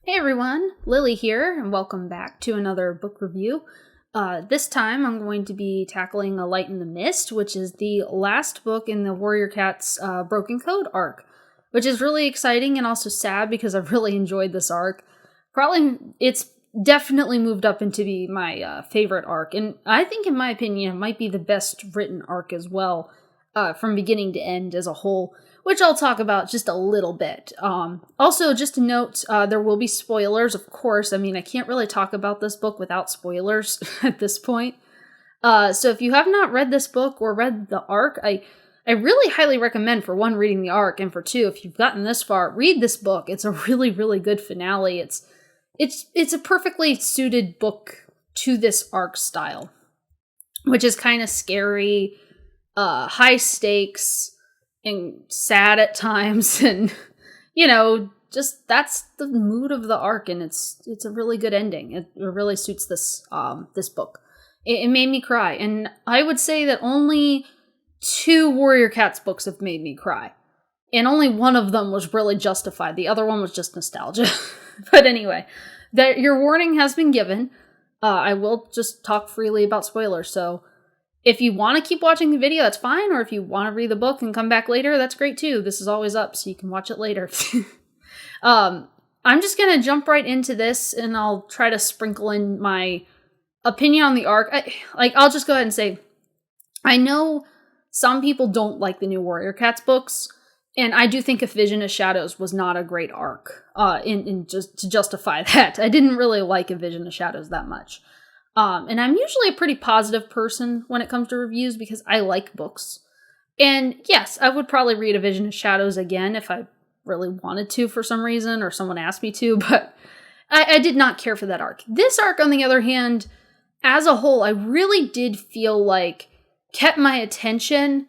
Hey everyone, Lily here, and welcome back to another book review. This time I'm going to be tackling A Light in the Mist, which is the last book in the Warrior Cats Broken Code arc, which is really exciting and also sad because I've really enjoyed this arc. It's definitely moved up into be my favorite arc, and I think in my opinion it might be the best written arc as well, from beginning to end as a whole, which I'll talk about just a little bit. Also, just to note, there will be spoilers, of course. I mean, I can't really talk about this book without spoilers at this point. So if you have not read this book or read the arc, I really highly recommend, for one, reading the arc, and for two, if you've gotten this far, read this book. It's a really, really good finale. It's a perfectly suited book to this arc style, which is kind of scary, high stakes, and sad at times, and just that's the mood of the arc, and it's a really good ending. It really suits this book. It made me cry, and I would say that only 2 Warrior Cats books have made me cry, and only one of them was really justified. The other one was just nostalgia. But anyway, your warning has been given. I will just talk freely about spoilers, so if you want to keep watching the video, that's fine. Or if you want to read the book and come back later, that's great too. This is always up, so you can watch it later. I'm just going to jump right into this, and I'll try to sprinkle in my opinion on the arc. I'll just go ahead and say, I know some people don't like the new Warrior Cats books, and I do think If Vision of Shadows was not a great arc, just to justify that. I didn't really like A Vision of Shadows that much. And I'm usually a pretty positive person when it comes to reviews because I like books. And yes, I would probably read A Vision of Shadows again if I really wanted to for some reason, or someone asked me to, but I did not care for that arc. This arc, on the other hand, as a whole, I really did feel like kept my attention,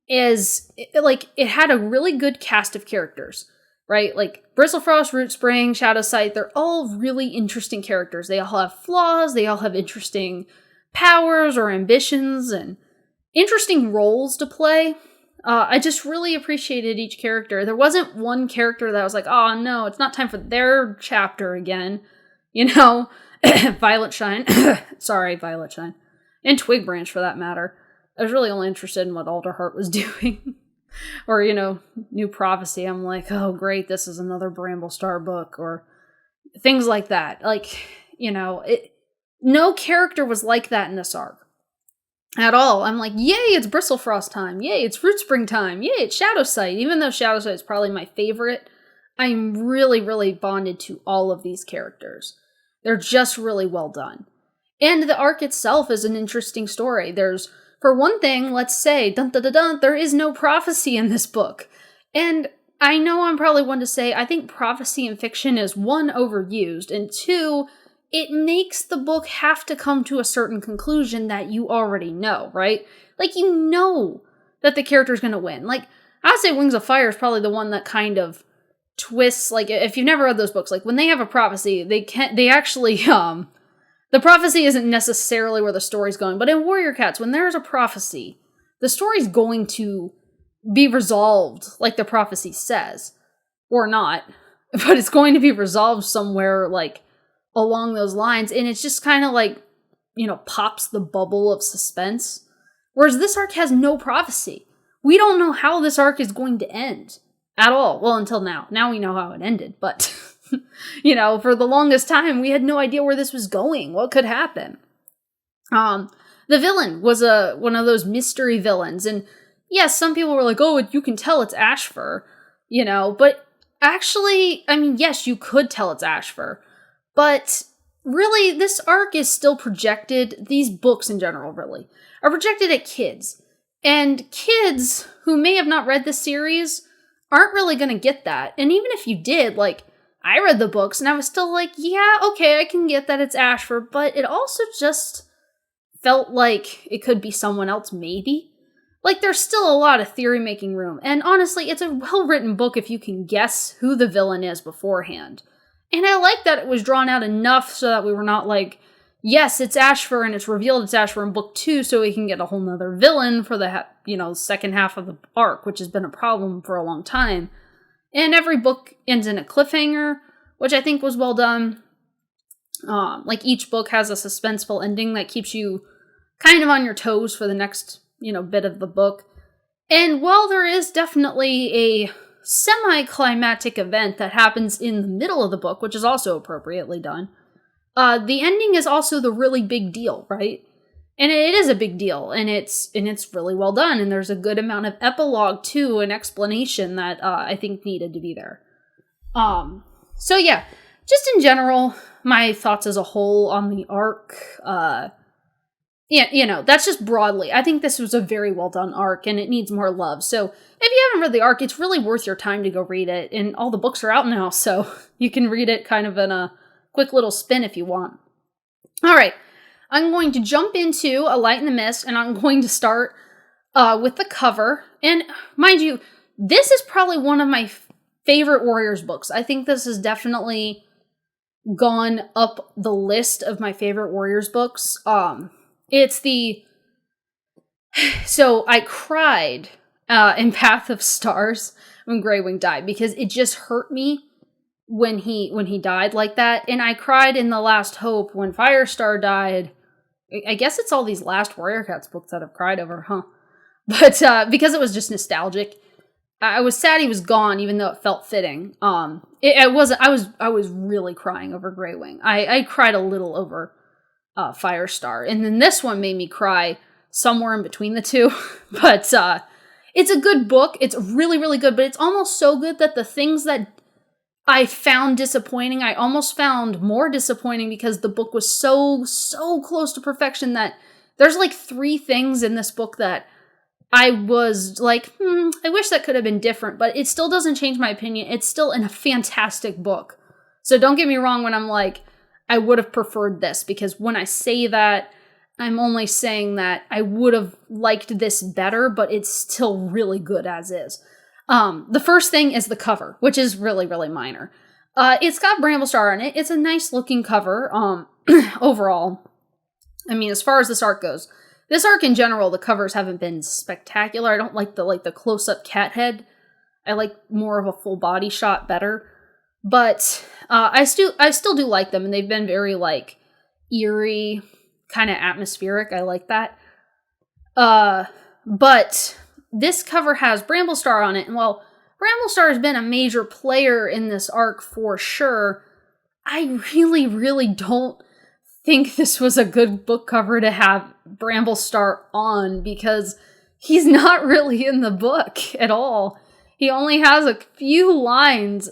as it had a really good cast of characters. Right? Like, Bristle Frost, Root Spring, Shadow Sight, they're all really interesting characters. They all have flaws, they all have interesting powers or ambitions, and interesting roles to play. I just really appreciated each character. There wasn't one character that I was like, oh no, it's not time for their chapter again. Violet Shine. Sorry, Violet Shine. And Twig Branch, for that matter. I was really only interested in what Alderheart was doing. Or, New Prophecy, I'm like, oh great, this is another Bramblestar book, or things like that. No character was like that in this arc. At all. I'm like, yay, it's Bristle Frost time, yay, it's Root Spring time, yay, it's Shadow Sight. Even though Shadow Sight is probably my favorite, I'm really, really bonded to all of these characters. They're just really well done. And the arc itself is an interesting story. For one thing, let's say, there is no prophecy in this book. And I know I'm probably one to say, I think prophecy in fiction is, 1, overused, and 2, it makes the book have to come to a certain conclusion that you already know, right? Like, you know that the character's gonna win. Like, I would say Wings of Fire is probably the one that kind of twists, like, if you've never read those books, like, when they have a prophecy, they actually, the prophecy isn't necessarily where the story's going, but in Warrior Cats, when there's a prophecy, the story's going to be resolved like the prophecy says. Or not. But it's going to be resolved somewhere, along those lines, and it's just kind of pops the bubble of suspense. Whereas this arc has no prophecy. We don't know how this arc is going to end. At all. Well, until now. Now we know how it ended, but... for the longest time, we had no idea where this was going, what could happen. The villain was one of those mystery villains, and yes, some people were like, oh, you can tell it's Ashfur, but actually, I mean, yes, you could tell it's Ashfur, but really, this arc is still projected, these books in general, really, are projected at kids, and kids who may have not read this series aren't really going to get that, and even if you did, I read the books, and I was still like, yeah, okay, I can get that it's Ashfur, but it also just felt like it could be someone else, maybe? There's still a lot of theory-making room, and honestly, it's a well-written book if you can guess who the villain is beforehand. And I like that it was drawn out enough so that we were not like, yes, it's Ashfur, and it's revealed it's Ashfur in book 2, so we can get a whole nother villain for the, second half of the arc, which has been a problem for a long time. And every book ends in a cliffhanger, which I think was well done. Like each book has a suspenseful ending that keeps you kind of on your toes for the next, bit of the book. And while there is definitely a semi-climactic event that happens in the middle of the book, which is also appropriately done, the ending is also the really big deal, right? And it is a big deal, and it's really well done, and there's a good amount of epilogue too, and explanation that I think needed to be there. So yeah, just in general, my thoughts as a whole on the arc, that's just broadly. I think this was a very well done arc, and it needs more love. So if you haven't read the arc, it's really worth your time to go read it, and all the books are out now, so you can read it kind of in a quick little spin if you want. All right, I'm going to jump into A Light in the Mist, and I'm going to start with the cover. And mind you, this is probably one of my favorite Warriors books. I think this has definitely gone up the list of my favorite Warriors books. So I cried in Path of Stars when Greywing died, because it just hurt me when he died like that. And I cried in The Last Hope when Firestar died. I guess it's all these last Warrior Cats books that I've cried over, huh? But because it was just nostalgic. I was sad he was gone, even though it felt fitting. I was really crying over Greywing. I cried a little over Firestar, and then this one made me cry somewhere in between the two. But it's a good book. It's really, really good. But it's almost so good that the things that I found disappointing, I almost found more disappointing, because the book was so close to perfection that there's like 3 things in this book that I was like, I wish that could have been different, but it still doesn't change my opinion. It's still a fantastic book. So don't get me wrong when I'm like, I would have preferred this, because when I say that, I'm only saying that I would have liked this better, but it's still really good as is. The first thing is the cover, which is really, really minor. It's got Bramblestar on it. It's a nice looking cover. Overall, I mean, as far as this arc goes, this arc in general, the covers haven't been spectacular. I don't like the close-up cat head. I like more of a full body shot better. But I still do like them, and they've been very eerie, kind of atmospheric. I like that. But this cover has Bramblestar on it, and while Bramblestar has been a major player in this arc for sure, I really, really don't think this was a good book cover to have Bramblestar on, because he's not really in the book at all. He only has a few lines.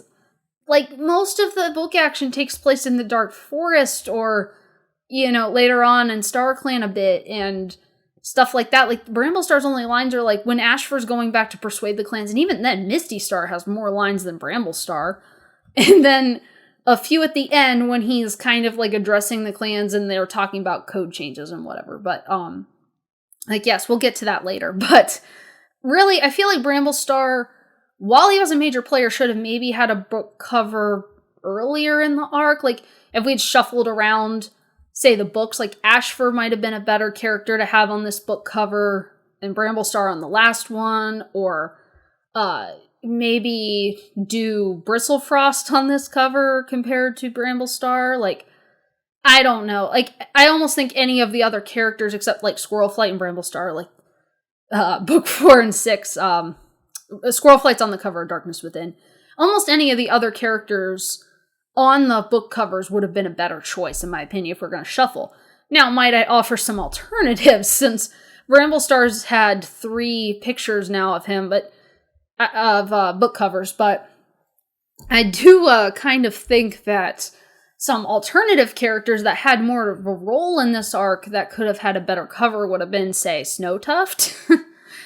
Most of the book action takes place in the Dark Forest, or, later on in StarClan a bit, and stuff like that. Bramblestar's only lines are when Ashfur's going back to persuade the clans, and even then, Misty Star has more lines than Bramblestar. And then a few at the end when he's kind of addressing the clans and they're talking about code changes and whatever. But, yes, we'll get to that later. But really, I feel like Bramblestar, while he was a major player, should have maybe had a book cover earlier in the arc. If we'd shuffled around, say, the books, Ashfur might have been a better character to have on this book cover and Bramblestar on the last one, or, maybe do Bristle Frost on this cover compared to Bramblestar. I don't know. I almost think any of the other characters except Squirrelflight and Bramblestar, book 4 and 6, Squirrelflight's on the cover of Darkness Within. Almost any of the other characters on the book covers would have been a better choice, in my opinion, if we're going to shuffle. Now, might I offer some alternatives, since Bramblestar's had 3 pictures now of him, but book covers, but I do kind of think that some alternative characters that had more of a role in this arc that could have had a better cover would have been, say, Snowtuft.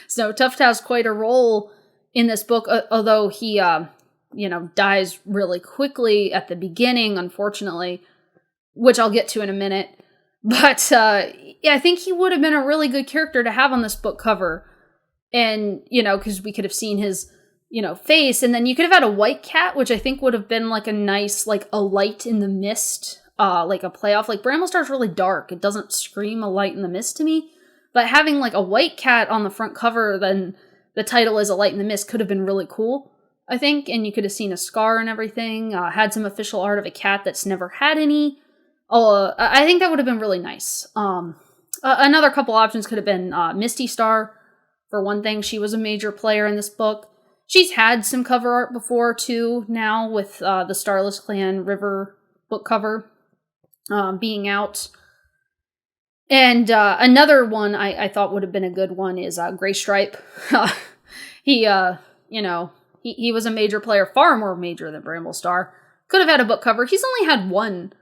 Snowtuft has quite a role in this book, although he, dies really quickly at the beginning, unfortunately, which I'll get to in a minute. But, I think he would have been a really good character to have on this book cover. And, because we could have seen his, face. And then you could have had a white cat, which I think would have been a nice, a light in the mist, a playoff. Bramblestar's really dark. It doesn't scream a light in the mist to me. But having, a white cat on the front cover, then the title is A Light in the Mist, could have been really cool. I think, and you could have seen a scar and everything. Had some official art of a cat that's never had any. I think that would have been really nice. Another couple options could have been Misty Star. For one thing, she was a major player in this book. She's had some cover art before, too, now, with the Starless Clan River book cover being out. And another one I thought would have been a good one is Gray Stripe. He was a major player, far more major than Bramble Star. Could have had a book cover. He's only had one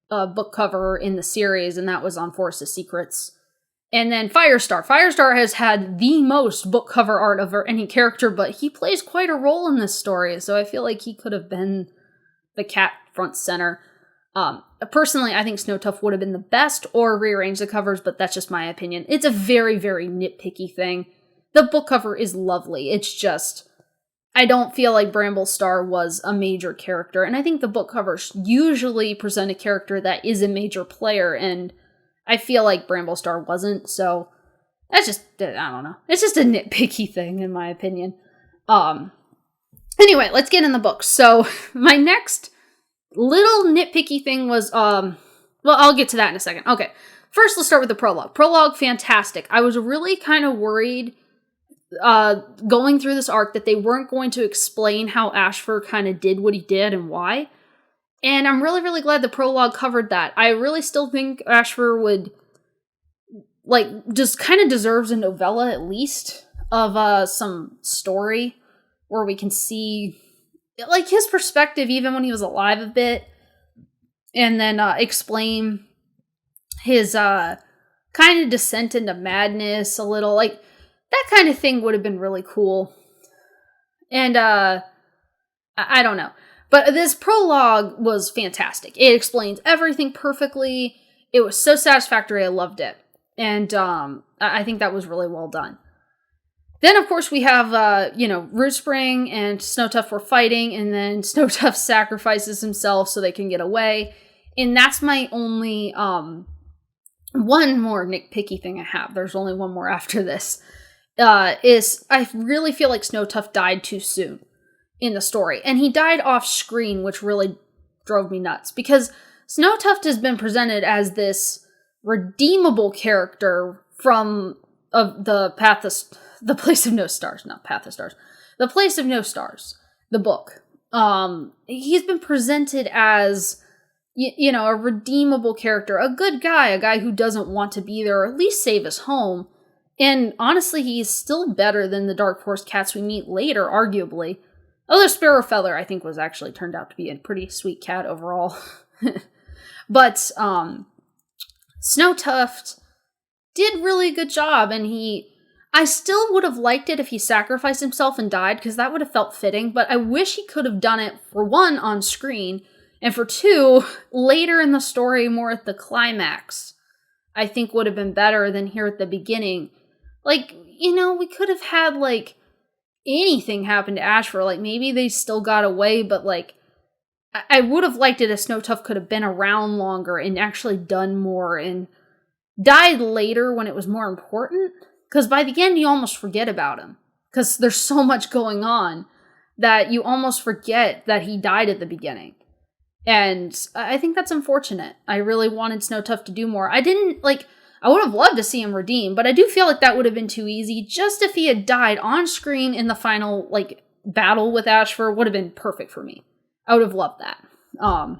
book cover in the series, and that was on Forest of Secrets. And then Firestar. Firestar has had the most book cover art of any character, but he plays quite a role in this story, so I feel like he could have been the cat front center. Personally, I think Snowtuft would have been the best, or rearrange the covers, but that's just my opinion. It's a very, very nitpicky thing. The book cover is lovely. It's just, I don't feel like Bramble Star was a major character, and I think the book covers usually present a character that is a major player, and I feel like Bramble Star wasn't, so that's just, I don't know. It's just a nitpicky thing, in my opinion. Anyway, let's get in the book. So, my next little nitpicky thing was, well, I'll get to that in a second. Okay, first let's start with the prologue. Prologue, fantastic. I was really kind of worried going through this arc that they weren't going to explain how Ashfur kind of did what he did and why. And I'm really, really glad the prologue covered that. I really still think Ashfur would, just kind of deserves a novella at least of some story where we can see, his perspective even when he was alive a bit. And then explain his kind of descent into madness a little. That kind of thing would have been really cool. And I don't know. But this prologue was fantastic. It explains everything perfectly. It was so satisfactory. I loved it. And I think that was really well done. Then, of course, we have, Rootspring and Snowtuft were fighting, and then Snowtuft sacrifices himself so they can get away. And that's my only, one more nitpicky thing I have. There's only one more after this. Is I really feel like Snowtuft died too soon in the story. And he died off screen, which really drove me nuts. Because Snowtuft has been presented as this redeemable character from the Place of No Stars. Not Path of Stars. The Place of No Stars. The book. He's been presented as, a redeemable character. A good guy. A guy who doesn't want to be there, or at least save his home. And honestly, he's still better than the Dark Forest cats we meet later, arguably. Although Sparrow Feather, I think, was actually turned out to be a pretty sweet cat overall. But Snowtuft did really good job, and I still would have liked it if he sacrificed himself and died, because that would have felt fitting, but I wish he could have done it, for one, on screen, and for two, later in the story, more at the climax. I think would have been better than here at the beginning. We could have had, anything happen to Ashfur. Maybe they still got away, but, I would have liked it if Snowtuft could have been around longer and actually done more and died later when it was more important. Because by the end, you almost forget about him. Because there's so much going on that you almost forget that he died at the beginning. And I think that's unfortunate. I really wanted Snowtuft to do more. I would have loved to see him redeem, but I do feel like that would have been too easy. Just if he had died on screen in the final, battle with Ashfur would have been perfect for me. I would have loved that.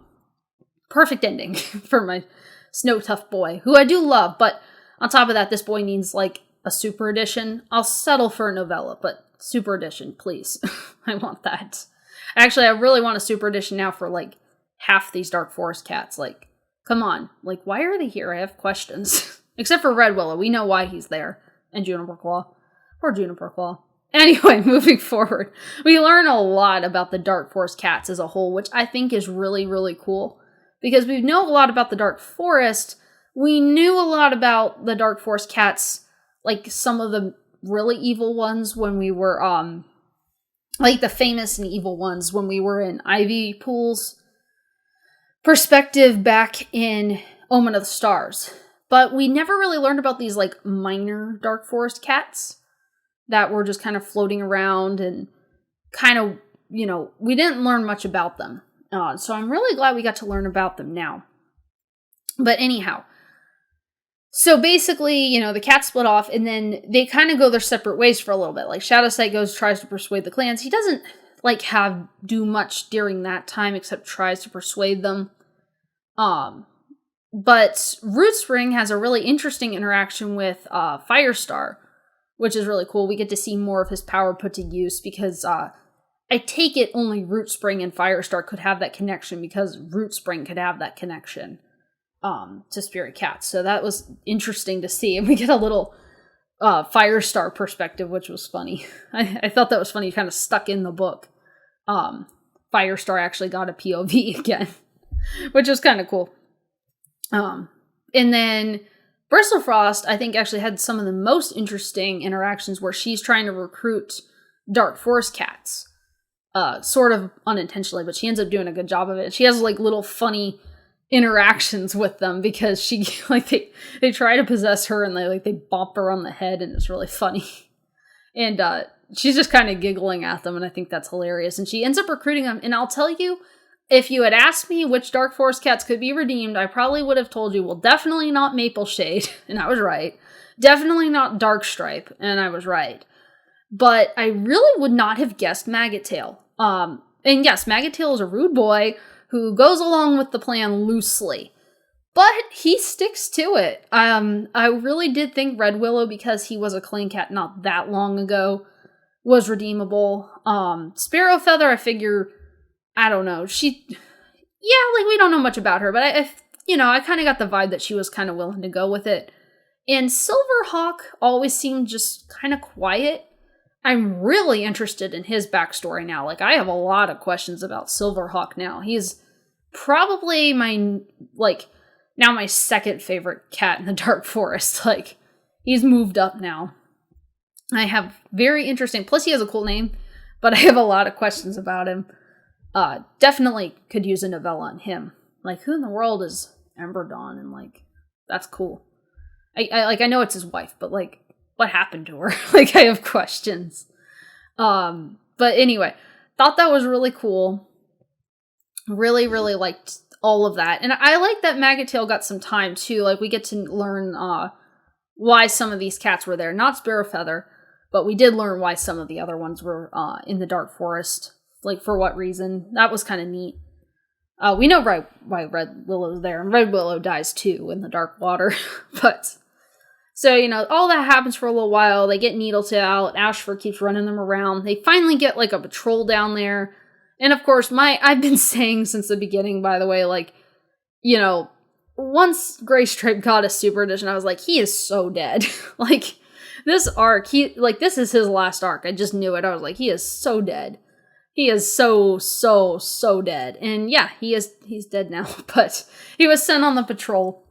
Perfect ending for my Snowtuft boy, who I do love, but on top of that, this boy needs, a super edition. I'll settle for a novella, but super edition, please. I want that. Actually, I really want a super edition now for, half these Dark Forest cats. Come on. Why are they here? I have questions. Except for Red Willow. We know why he's there. And Juniper Claw. Poor Juniper Claw. Anyway, moving forward. We learn a lot about the Dark Forest cats as a whole, which I think is really, really cool. Because we know a lot about the Dark Forest. We knew a lot about the Dark Forest cats, some of the really evil ones when we were, the famous and evil ones when we were in Ivy Pool's perspective back in Omen of the Stars. But we never really learned about these, minor Dark Forest cats that were just kind of floating around and kind of we didn't learn much about them. So I'm really glad we got to learn about them now. But anyhow, so basically, the cats split off, and then they kind of go their separate ways for a little bit. Like, Shadowsight tries to persuade the clans. He doesn't, do much during that time, except tries to persuade them. But Rootspring has a really interesting interaction with Firestar, which is really cool. We get to see more of his power put to use, because I take it only Rootspring and Firestar could have that connection, because Rootspring could have that connection to Spirit Cats. So that was interesting to see. And we get a little Firestar perspective, which was funny. I thought that was funny, kind of stuck in the book. Firestar actually got a POV again, which was kind of cool. And then Bristle Frost, I think, actually had some of the most interesting interactions, where she's trying to recruit Dark Forest cats. Sort of unintentionally, but she ends up doing a good job of it. She has little funny interactions with them, because she they try to possess her, and they bump her on the head, and it's really funny. And she's just kind of giggling at them, and I think that's hilarious. And she ends up recruiting them, and I'll tell you, if you had asked me which Dark Forest cats could be redeemed, I probably would have told you, well, definitely not Maple Shade, and I was right. Definitely not Darkstripe, and I was right. But I really would not have guessed Maggot Tail. And yes, Maggot Tail is a rude boy who goes along with the plan loosely, but he sticks to it. I really did think Red Willow, because he was a clan cat not that long ago, was redeemable. Sparrow Feather, I figure, I don't know. We don't know much about her, but I kind of got the vibe that she was kind of willing to go with it. And Silverhawk always seemed just kind of quiet. I'm really interested in his backstory now. I have a lot of questions about Silverhawk now. He's probably my second favorite cat in the Dark Forest. He's moved up now. I have very interesting, plus he has a cool name, but I have a lot of questions about him. Definitely could use a novella on him. Who in the world is Ember Dawn? And that's cool. I know it's his wife, but what happened to her? I have questions. But anyway, thought that was really cool. Really, really liked all of that. And I like that Maggot Tail got some time too. We get to learn why some of these cats were there. Not Sparrow Feather, but we did learn why some of the other ones were in the Dark Forest. For what reason. That was kind of neat. We know why Red Willow's there, and Red Willow dies too in the Dark Water. But so, all that happens for a little while. They get Needletail out. Ashfur keeps running them around. They finally get a patrol down there. And of course, I've been saying since the beginning, by the way, once Graystripe got a super edition, I was like, he is so dead. This arc, this is his last arc. I just knew it. I was like, he is so dead. He is so, so, so dead. And yeah, he's dead now. But he was sent on the patrol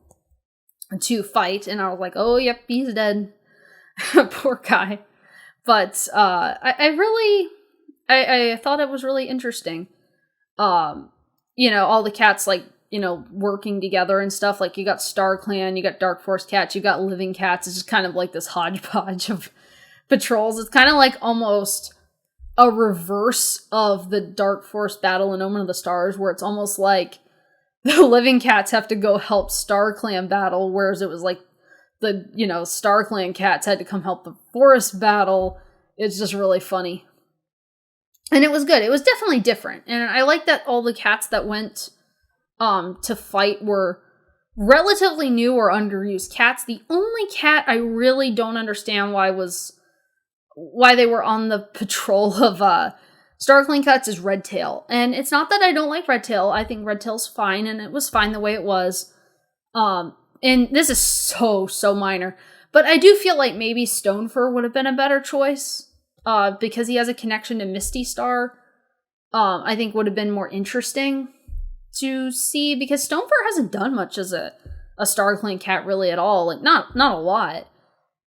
to fight, and I was like, oh, yep, he's dead. Poor guy. But I thought it was really interesting. All the cats, working together and stuff. You got Star Clan, you got Dark Forest cats, you got Living Cats. It's just kind of this hodgepodge of patrols. It's kind of almost a reverse of the Dark Forest battle in Omen of the Stars, where it's almost the Living Cats have to go help Star Clan battle, whereas it was the, Star Clan cats had to come help the Forest battle. It's just really funny. And it was good. It was definitely different. And I like that all the cats that went to fight were relatively new or underused cats. The only cat I really don't understand why they were on the patrol of StarClan cats is Redtail. And it's not that I don't like Redtail. I think Redtail's fine, and it was fine the way it was. And this is so minor. But I do feel like maybe Stonefur would have been a better choice. Because he has a connection to Misty Star. I think would have been more interesting to see. Because Stonefur hasn't done much as a StarClan cat really at all. Not a lot.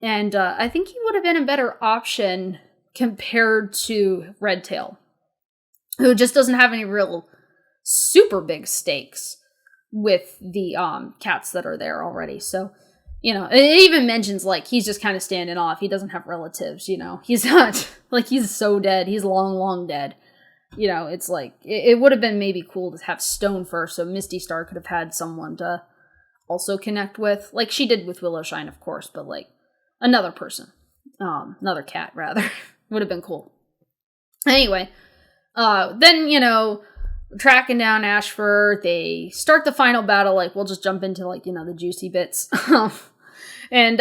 And I think he would have been a better option compared to Redtail, who just doesn't have any real super big stakes with the cats that are there already. So, it even mentions, he's just kind of standing off. He doesn't have relatives, He's not, he's so dead. He's long dead. it's like, it would have been maybe cool to have Stone first, so Misty Star could have had someone to also connect with, like she did with Willowshine, of course, but like another person, another cat rather, would have been cool. Anyway, then, tracking down Ashfur, they start the final battle, like, we'll just jump into, like, the juicy bits. And,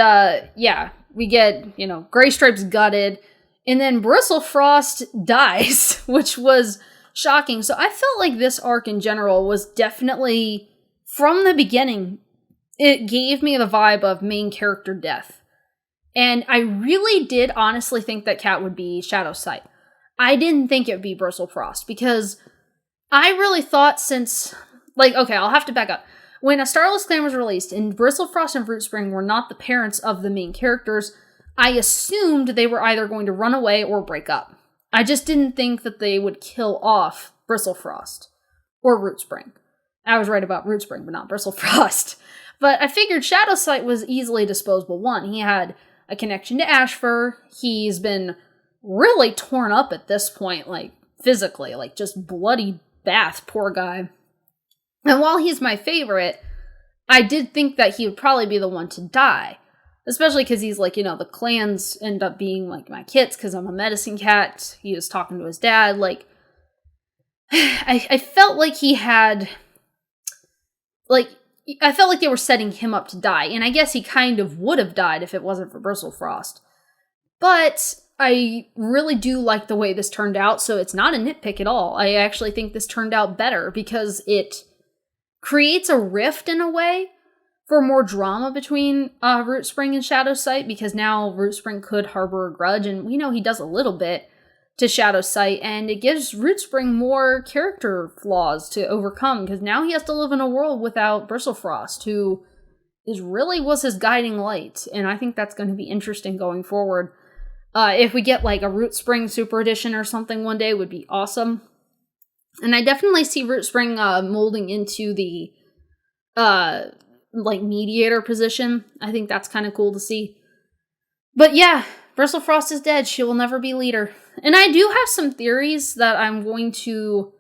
we get, Gray Stripe's gutted, and then Bristle Frost dies, which was shocking. So I felt like this arc in general was definitely, from the beginning, it gave me the vibe of main character death. And I really did honestly think that Cat would be Shadow Sight. I didn't think it would be Bristle Frost, because I really thought since, like, okay, I'll have to back up. When A Starless Clan was released, and Bristle Frost and Fruit Spring were not the parents of the main characters, I assumed they were either going to run away or break up. I just didn't think that they would kill off Bristle Frost or Root Spring. I was right about Root Spring, but not Bristle Frost. But I figured Shadow Sight was easily disposable. One, he had a connection to Ashfur. He's been really torn up at this point, like, physically, like, just bloody bath, poor guy. And while he's my favorite, I did think that he would probably be the one to die. Especially because he's like, the clans end up being like my kits because I'm a medicine cat. He was talking to his dad. Like, I felt like he had, like, I felt like they were setting him up to die. And I guess he kind of would have died if it wasn't for Bristle Frost. But I really do like the way this turned out, so it's not a nitpick at all. I actually think this turned out better because it creates a rift in a way for more drama between Root Spring and Shadow Sight, because now Root Spring could harbor a grudge, and we know he does a little bit to Shadow Sight, and it gives Root Spring more character flaws to overcome, because now he has to live in a world without Bristle Frost, who was his guiding light, and I think that's going to be interesting going forward. If we get like a Root Spring Super Edition or something one day, would be awesome. And I definitely see Root Spring molding into the mediator position. I think that's kind of cool to see. But yeah, Bristle Frost is dead. She will never be leader. And I do have some theories that I'm going to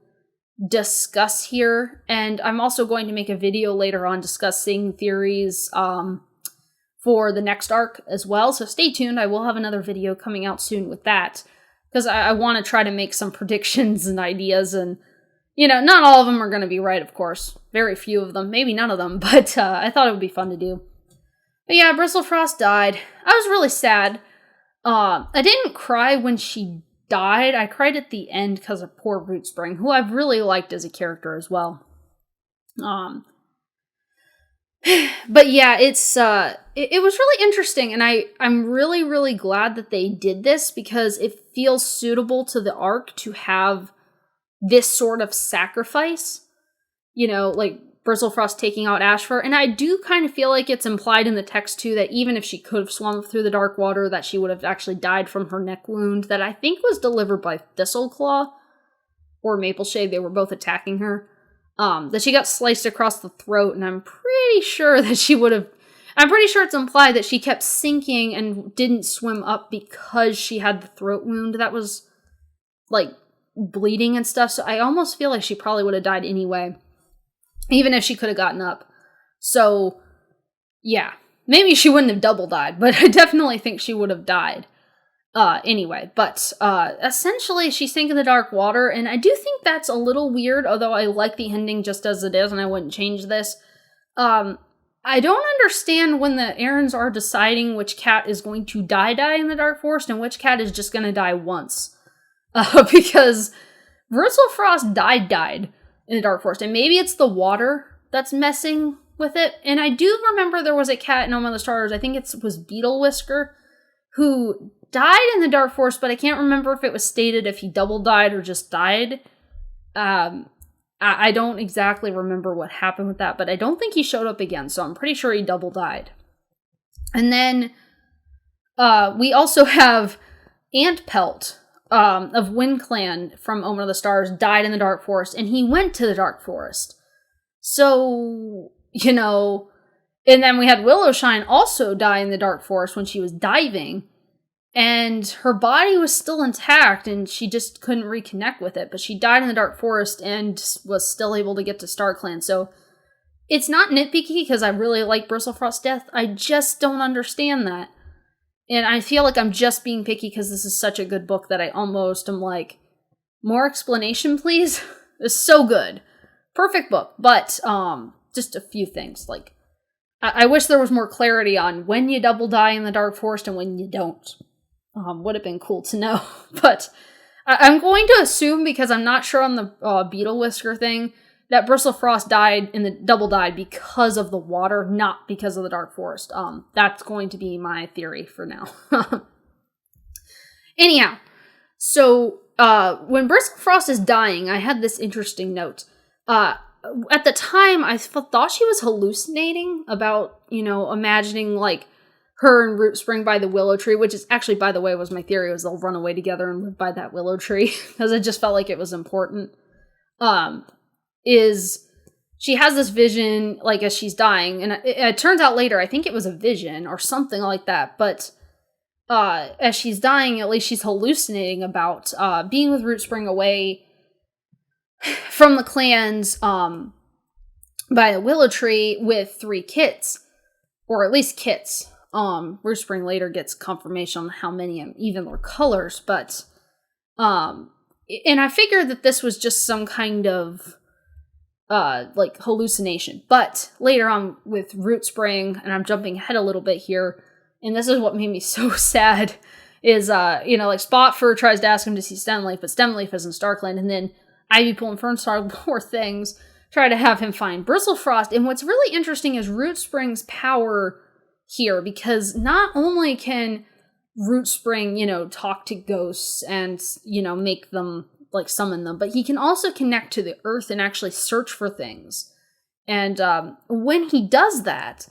discuss here, and I'm also going to make a video later on discussing theories for the next arc as well, so stay tuned. I will have another video coming out soon with that, because I want to try to make some predictions and ideas, and, not all of them are going to be right, of course. Very few of them, maybe none of them, but I thought it would be fun to do. But yeah, Bristle Frost died. I was really sad. I didn't cry when she died. I cried at the end because of poor Root Spring, who I've really liked as a character as well. But yeah, it was really interesting, and I'm really, really glad that they did this, because it feels suitable to the arc to have this sort of sacrifice, like Bristle Frost taking out Ashfur, and I do kind of feel like it's implied in the text too that even if she could have swum through the dark water, that she would have actually died from her neck wound that I think was delivered by Thistleclaw or Mapleshade. They were both attacking her. That she got sliced across the throat, and I'm pretty sure it's implied that she kept sinking and didn't swim up because she had the throat wound that was, like, bleeding and stuff, so I almost feel like she probably would have died anyway, even if she could have gotten up. So, yeah, maybe she wouldn't have double died, but I definitely think she would have died. Anyway, but essentially she sank in the dark water, and I do think that's a little weird, although I like the ending just as it is, and I wouldn't change this. I don't understand when the Errands are deciding which cat is going to die in the Dark Forest and which cat is just going to die once. Because Bristle Frost died in the Dark Forest, and maybe it's the water that's messing with it. And I do remember there was a cat in one of the starters, I think it was Beetle Whisker, who died in the Dark Forest, but I can't remember if it was stated if he double died or just died. I don't exactly remember what happened with that, but I don't think he showed up again, so I'm pretty sure he double died. And then we also have Antpelt of Wind Clan from Omen of the Stars died in the Dark Forest, and he went to the Dark Forest. So, and then we had Willowshine also die in the Dark Forest when she was diving. and her body was still intact and she just couldn't reconnect with it, but she died in the Dark Forest and was still able to get to StarClan. So it's not nitpicky because I really like Bristle Frost's death. I just don't understand that. And I feel like I'm just being picky because this is such a good book that I almost am like, more explanation, please? It's so good. Perfect book, but just a few things. Like, I wish there was more clarity on when you double die in the Dark Forest and when you don't. Would have been cool to know. But I'm going to assume, because I'm not sure on the Beetle Whisker thing, that Bristle Frost died because of the water, not because of the Dark Forest. That's going to be my theory for now. Anyhow, so when Bristle Frost is dying, I had this interesting note. At the time, I thought she was hallucinating about, imagining, like, her and Root Spring by the willow tree, which is actually, by the way, was my theory, was they'll run away together and live by that willow tree, because I just felt like it was important. Is she has this vision, like, as she's dying, and it turns out later, I think it was a vision or something like that, but as she's dying, at least she's hallucinating about being with Root Spring away from the clans by the willow tree with 3 kits, or at least kits. Root Spring later gets confirmation on how many and even their colors, but and I figured that this was just some kind of like hallucination. But later on with Root Spring, and I'm jumping ahead a little bit here, and this is what made me so sad, is like Spotfur tries to ask him to see Stemleaf, but Stemleaf is in StarClan, and then Ivypool and Fernstar, poor things, try to have him find Bristle Frost. And what's really interesting is Root Spring's power here, because not only can Root Spring, talk to ghosts and, make them, like, summon them, but he can also connect to the earth and actually search for things. And when he does that,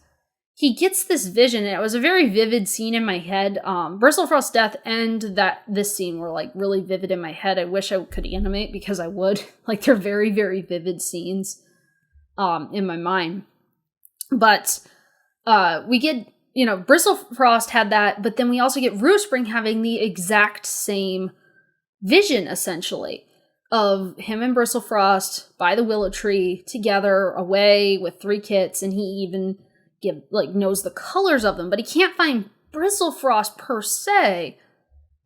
he gets this vision, and it was a very vivid scene in my head. Bristle Frost's death and this scene were, like, really vivid in my head. I wish I could animate, because I would. Like, they're very, very vivid scenes in my mind. But we get, Bristle Frost had that, but then we also get Root Spring having the exact same vision, essentially, of him and Bristle Frost by the willow tree together, away with 3 kits, and he even knows the colors of them, but he can't find Bristle Frost per se,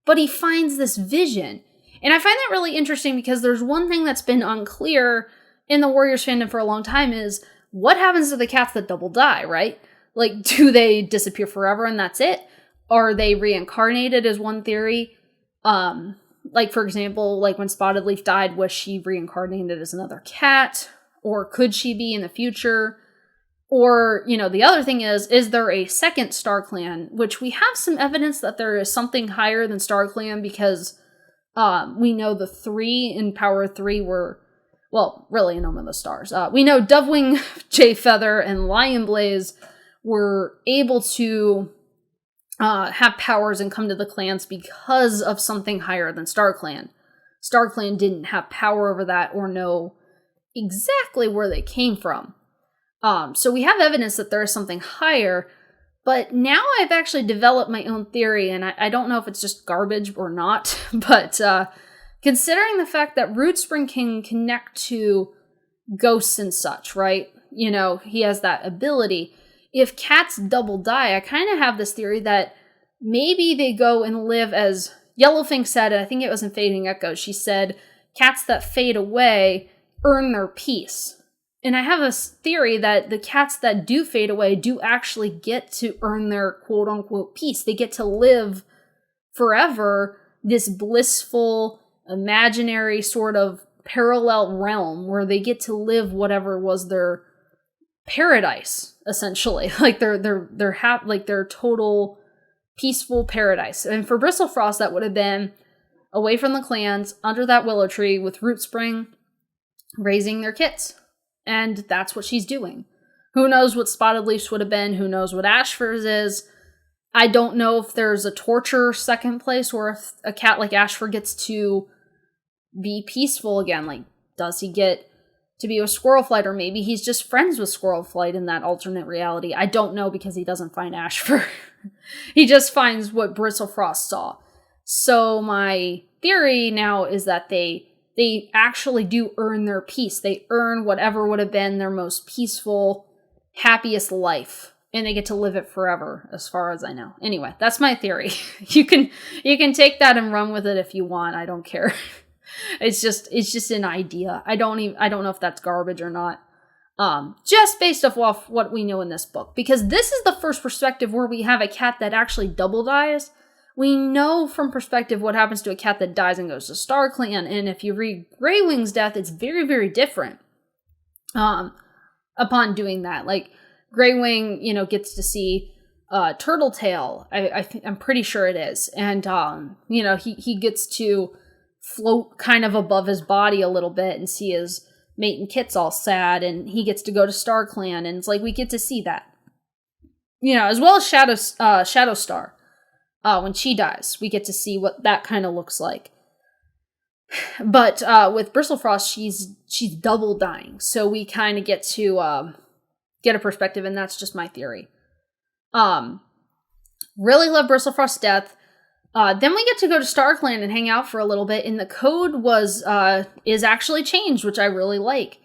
but he finds this vision. And I find that really interesting, because there's one thing that's been unclear in the Warriors fandom for a long time is, what happens to the cats that double die, right? Like, do they disappear forever and that's it? Are they reincarnated, is one theory. Like, for example, like when Spotted Leaf died, was she reincarnated as another cat? Or could she be in the future? Or, the other thing is there a second StarClan? Which we have some evidence that there is something higher than StarClan, because we know the 3 in Power 3 were, well, really in Omen of the Stars. We know Dovewing, Jayfeather, and Lionblaze were able to have powers and come to the clans because of something higher than StarClan. StarClan didn't have power over that or know exactly where they came from. So we have evidence that there is something higher, but now I've actually developed my own theory, and I don't know if it's just garbage or not, but considering the fact that Root Spring can connect to ghosts and such, right? He has that ability. If cats double die, I kind of have this theory that maybe they go and live, as Yellowfang said, and I think it was in Fading Echoes, she said, cats that fade away earn their peace. And I have a theory that the cats that do fade away do actually get to earn their quote-unquote peace. They get to live forever, this blissful, imaginary sort of parallel realm where they get to live whatever was their paradise, essentially. Like their total peaceful paradise. And for Bristle Frost, that would have been away from the clans, under that willow tree with Root Spring, raising their kits. And that's what she's doing. Who knows what Spotted Leaf's would have been? Who knows what Ashfur's is? I don't know if there's a torture second place, or if a cat like Ashfur gets to be peaceful again. Like, does he get to be with Squirrelflight, or maybe he's just friends with Squirrelflight in that alternate reality. I don't know, because he doesn't find Ashfur. He just finds what Bristle Frost saw. So my theory now is that they actually do earn their peace. They earn whatever would have been their most peaceful, happiest life, and they get to live it forever, as far as I know. Anyway, that's my theory. You can take that and run with it if you want. I don't care. It's just an idea. I don't know if that's garbage or not. Just based off what we know in this book, because this is the first perspective where we have a cat that actually double dies. We know from perspective what happens to a cat that dies and goes to StarClan, and if you read Greywing's death, it's very, very different. Upon doing that, like Greywing, gets to see Turtletail. I'm pretty sure it is, and he gets to float kind of above his body a little bit and see his mate and kit's all sad, and he gets to go to StarClan, and it's like we get to see that, as well as Shadowstar. When she dies, we get to see what that kind of looks like. But with Bristle Frost, she's double dying, so we kind of get to get a perspective, and that's just my theory. Really love Bristle Frost's death. Then we get to go to StarClan and hang out for a little bit, and the code is actually changed, which I really like.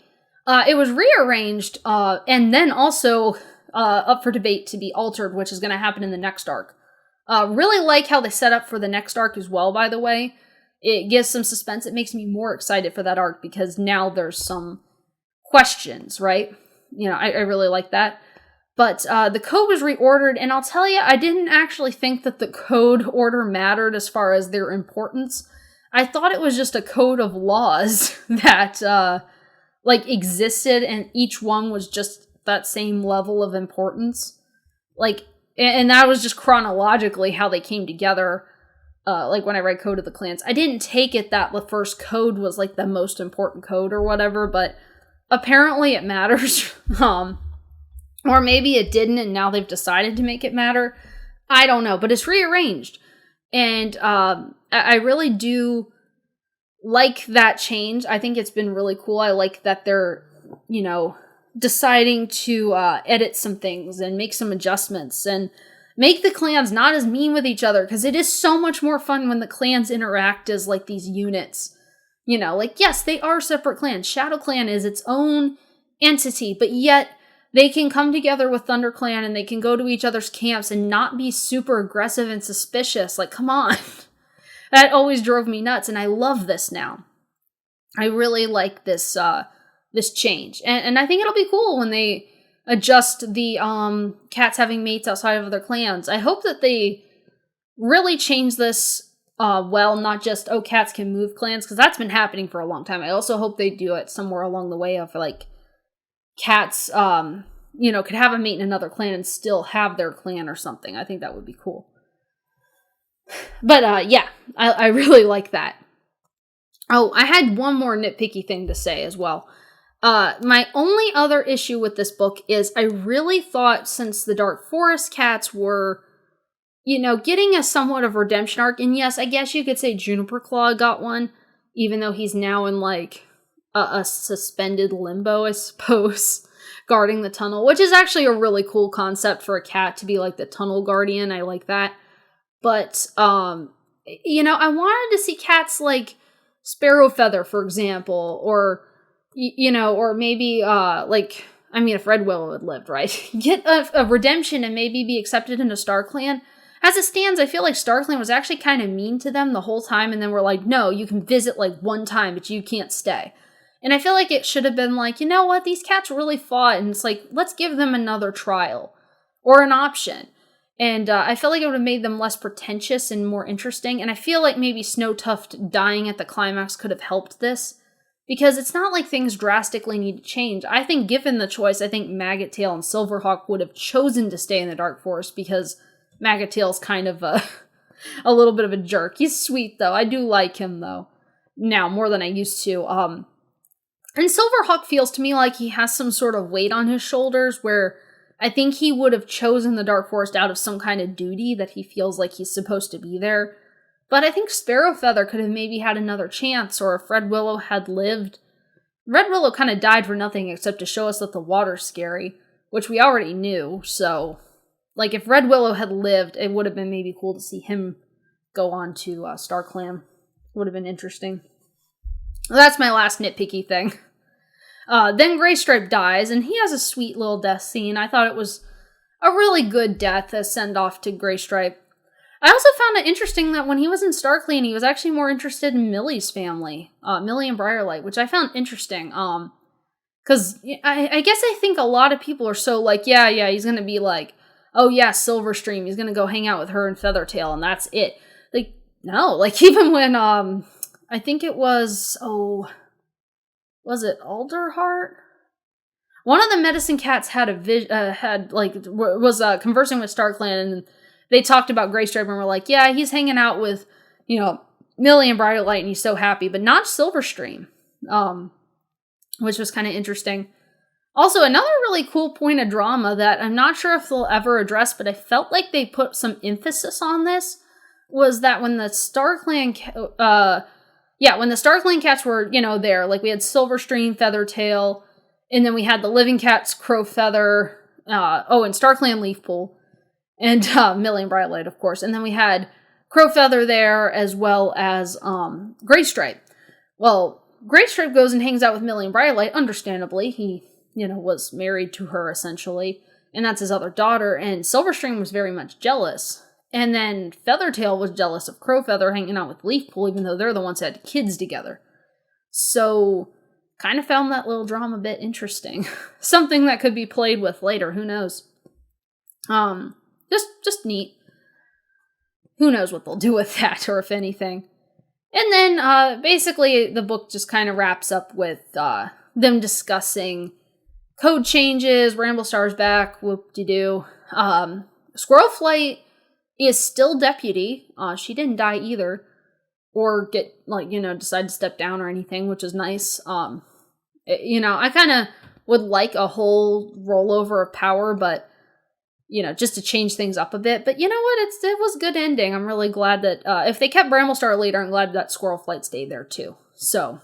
It was rearranged, and then also up for debate to be altered, which is going to happen in the next arc. Really like how they set up for the next arc as well, by the way. It gives some suspense. It makes me more excited for that arc, because now there's some questions, right? I really like that. But the code was reordered, and I'll tell you, I didn't actually think that the code order mattered as far as their importance. I thought it was just a code of laws that, existed, and each one was just that same level of importance. And that was just chronologically how they came together, when I read Code of the Clans. I didn't take it that the first code was, the most important code or whatever, but apparently it matters. Or maybe it didn't, and now they've decided to make it matter. I don't know, but it's rearranged. And I really do like that change. I think it's been really cool. I like that they're, deciding to edit some things and make some adjustments and make the clans not as mean with each other, because it is so much more fun when the clans interact as, these units. Yes, they are separate clans. ShadowClan is its own entity, but yet they can come together with ThunderClan and they can go to each other's camps and not be super aggressive and suspicious. Come on. That always drove me nuts, and I love this now. I really like this change. And I think it'll be cool when they adjust the cats having mates outside of their clans. I hope that they really change this not just, cats can move clans, because that's been happening for a long time. I also hope they do it somewhere along the way of, cats, could have a mate in another clan and still have their clan or something. I think that would be cool. But, I really like that. Oh, I had one more nitpicky thing to say as well. My only other issue with this book is I really thought, since the Dark Forest cats were, getting a somewhat of redemption arc, and yes, I guess you could say Juniper Claw got one, even though he's now in, a suspended limbo, I suppose, guarding the tunnel, which is actually a really cool concept for a cat to be, the tunnel guardian. I like that. But, I wanted to see cats like Sparrow Feather, for example, or or maybe, if Red Willow had lived, right? Get a redemption and maybe be accepted into StarClan. As it stands, I feel like StarClan was actually kind of mean to them the whole time, and then we're like, no, you can visit, one time, but you can't stay. And I feel like it should have been you know what, these cats really fought, and it's let's give them another trial, or an option. And I feel like it would have made them less pretentious and more interesting, and I feel like maybe Snowtuft dying at the climax could have helped this. Because it's not like things drastically need to change. I think given the choice, I think Maggot Tail and Silverhawk would have chosen to stay in the Dark Forest, because Maggot Tail's kind of a little bit of a jerk. He's sweet, though. I do like him, though. Now, more than I used to. And Silverhawk feels to me like he has some sort of weight on his shoulders, where I think he would have chosen the Dark Forest out of some kind of duty that he feels like he's supposed to be there. But I think Sparrow Feather could have maybe had another chance, or if Red Willow had lived, Red Willow kind of died for nothing except to show us that the water's scary, which we already knew, so, like, if Red Willow had lived, it would have been maybe cool to see him go on to StarClan. Would have been interesting. Well, that's my last nitpicky thing. Then Graystripe dies, and he has a sweet little death scene. I thought it was a really good death as send-off to Graystripe. I also found it interesting that when he was in StarClan, he was actually more interested in Millie's family, Millie and Briarlight, which I found interesting. Because I guess I think a lot of people are so like, yeah, he's gonna be like, oh yeah, Silverstream, he's gonna go hang out with her and Feathertail, and that's it. Like, no, like even when, I think it was, was it Alderheart? One of the medicine cats had was conversing with StarClan, and they talked about Graystripe and were like, yeah, he's hanging out with, Millie and Briarlight, and he's so happy, but not Silverstream, which was kind of interesting. Also, another really cool point of drama that I'm not sure if they'll ever address, but I felt like they put some emphasis on this, was that when the StarClan, when the StarClan cats were, there, like we had Silverstream, Feathertail, and then we had the living cats, Crowfeather, and StarClan Leafpool, and Millie and Briarlight, of course. And then we had Crowfeather there, as well as Graystripe. Well, Graystripe goes and hangs out with Millie and Briarlight, understandably. He, was married to her, essentially, and that's his other daughter, and Silverstream was very much jealous. And then Feathertail was jealous of Crowfeather hanging out with Leafpool, even though they're the ones that had kids together. So, kind of found that little drama a bit interesting. Something that could be played with later, who knows? Just neat. Who knows what they'll do with that, or if anything. And then, basically, the book just kind of wraps up with them discussing code changes, Ramblestar's back, whoop-de-doo. Squirrelflight is still deputy. She didn't die either, or get, decide to step down or anything, which is nice. I kind of would like a whole rollover of power, but, just to change things up a bit. But you know what? It was a good ending. I'm really glad that, if they kept Bramblestar later, I'm glad that Squirrelflight stayed there too. So,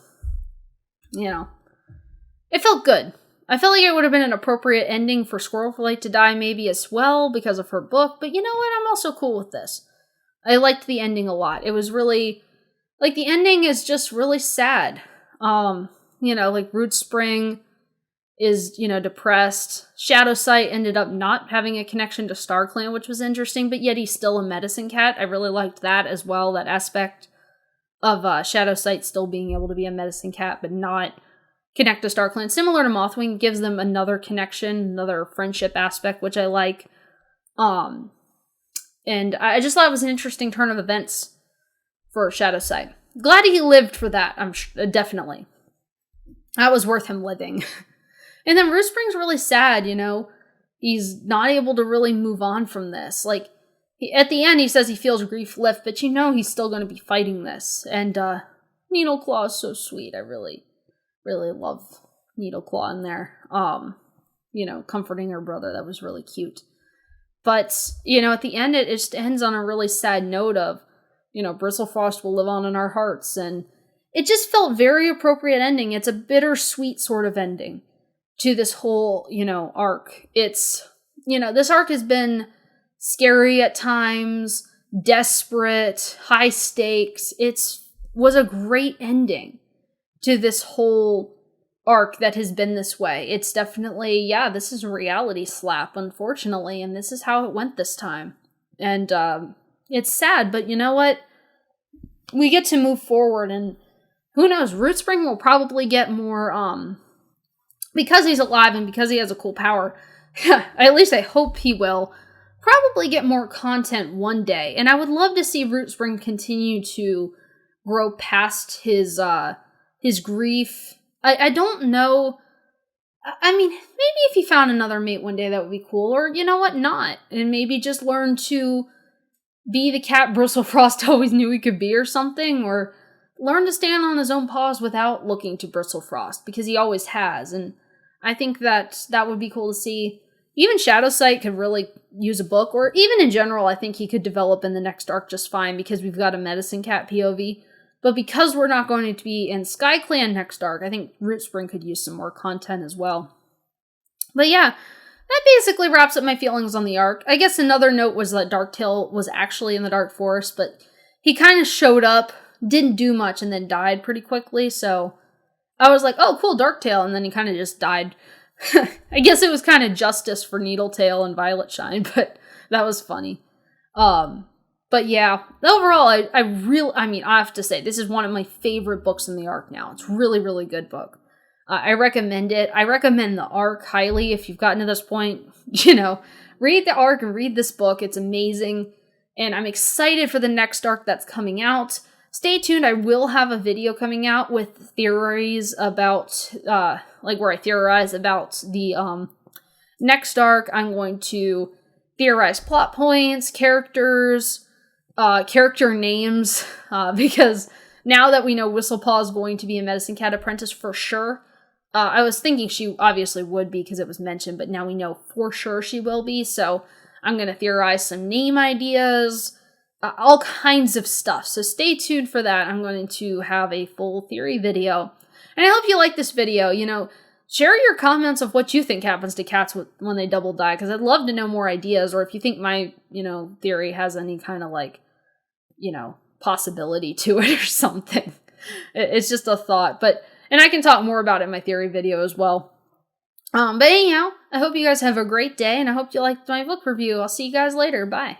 it felt good. I feel like it would have been an appropriate ending for Squirrelflight to die maybe as well because of her book, but you know what? I'm also cool with this. I liked the ending a lot. It was really, the ending is just really sad. Root Spring is, depressed. Shadowsight ended up not having a connection to StarClan, which was interesting, but yet he's still a medicine cat. I really liked that as well, that aspect of Shadowsight still being able to be a medicine cat, but not connect to StarClan. Similar to Mothwing, gives them another connection, another friendship aspect, which I like. And I just thought it was an interesting turn of events for Shadowsight. Glad he lived for that, definitely. That was worth him living. And then Root Spring's really sad, He's not able to really move on from this. At the end, he says he feels grief lift, but he's still going to be fighting this. And Needleclaw is so sweet. I really love Needleclaw in there. Comforting her brother. That was really cute. But, at the end, it just ends on a really sad note of, Bristle Frost will live on in our hearts. And it just felt very appropriate ending. It's a bittersweet sort of ending to this whole, arc. It's, this arc has been scary at times, desperate, high stakes. Was a great ending to this whole arc that has been this way. It's definitely, this is a reality slap, unfortunately, and this is how it went this time. And it's sad, but you know what? We get to move forward, and who knows, Root Spring will probably get more, because he's alive and because he has a cool power, at least I hope he will, probably get more content one day. And I would love to see Root Spring continue to grow past his grief. I don't know. I mean, maybe if he found another mate one day, that would be cool. Or, you know what, not. And maybe just learn to be the cat Bristle Frost always knew he could be or something. Or learn to stand on his own paws without looking to Bristle Frost, because he always has. And I think that would be cool to see. Even Shadowsight could really use a book. Or even in general, I think he could develop in the next arc just fine, because we've got a medicine cat POV. But because we're not going to be in SkyClan next arc, I think Rootspring could use some more content as well. But yeah, that basically wraps up my feelings on the arc. I guess another note was that Darktail was actually in the Dark Forest, but he kind of showed up, didn't do much, and then died pretty quickly, so I was like, oh, cool, Darktail, and then he kind of just died. I guess it was kind of justice for Needletail and Violetshine, but that was funny. But yeah, overall, I have to say, this is one of my favorite books in the arc now. It's really, really good book. I recommend it. I recommend the arc highly. If you've gotten to this point, read the arc and read this book. It's amazing. And I'm excited for the next arc that's coming out. Stay tuned. I will have a video coming out with theories about, where I theorize about the next arc. I'm going to theorize plot points, characters, character names, because now that we know Whistlepaw is going to be a Medicine Cat apprentice for sure, I was thinking she obviously would be because it was mentioned, but now we know for sure she will be, so I'm going to theorize some name ideas, all kinds of stuff. So stay tuned for that. I'm going to have a full theory video. And I hope you like this video. Share your comments of what you think happens to cats when they double die, because I'd love to know more ideas, or if you think my, theory has any kind of possibility to it or something. It's just a thought, and I can talk more about it in my theory video as well. But anyhow, I hope you guys have a great day, and I hope you liked my book review. I'll see you guys later. Bye.